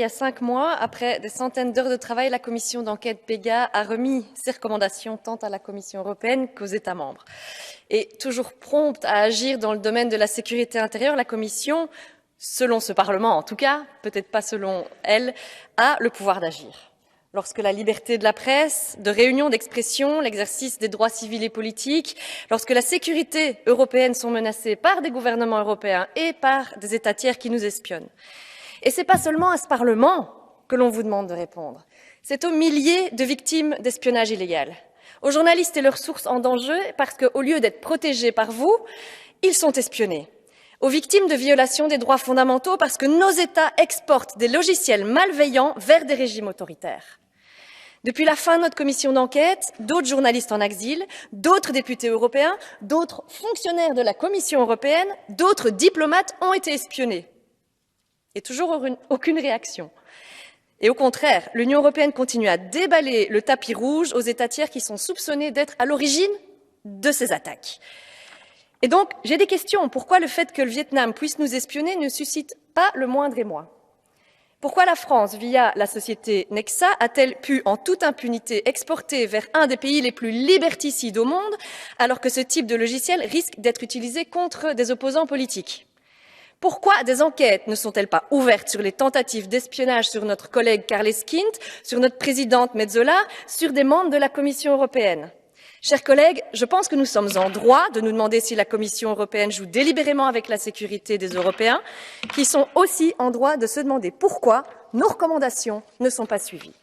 Il y a 5 mois, après des centaines d'heures de travail, la commission d'enquête PEGA a remis ses recommandations tant à la Commission européenne qu'aux États membres. Et toujours prompte à agir dans le domaine de la sécurité intérieure, la Commission, selon ce Parlement en tout cas, peut-être pas selon elle, a le pouvoir d'agir. Lorsque la liberté de la presse, de réunion, d'expression, l'exercice des droits civils et politiques, lorsque la sécurité européenne sont menacées par des gouvernements européens et par des États tiers qui nous espionnent. Et ce n'est pas seulement à ce Parlement que l'on vous demande de répondre, c'est aux milliers de victimes d'espionnage illégal, aux journalistes et leurs sources en danger parce qu'au lieu d'être protégés par vous, ils sont espionnés, aux victimes de violations des droits fondamentaux parce que nos États exportent des logiciels malveillants vers des régimes autoritaires. Depuis la fin de notre commission d'enquête, d'autres journalistes en exil, d'autres députés européens, d'autres fonctionnaires de la Commission européenne, d'autres diplomates ont été espionnés. Et toujours aucune réaction. Et au contraire, l'Union européenne continue à déballer le tapis rouge aux États tiers qui sont soupçonnés d'être à l'origine de ces attaques. Et donc, j'ai des questions. Pourquoi le fait que le Vietnam puisse nous espionner ne suscite pas le moindre émoi? Pourquoi la France, via la société Nexa, a-t-elle pu, en toute impunité, exporter vers un des pays les plus liberticides au monde, alors que ce type de logiciel risque d'être utilisé contre des opposants politiques? Pourquoi des enquêtes ne sont-elles pas ouvertes sur les tentatives d'espionnage sur notre collègue Carles Quint, sur notre présidente Metsola, sur des membres de la Commission européenne? Chers collègues, je pense que nous sommes en droit de nous demander si la Commission européenne joue délibérément avec la sécurité des Européens, qui sont aussi en droit de se demander pourquoi nos recommandations ne sont pas suivies.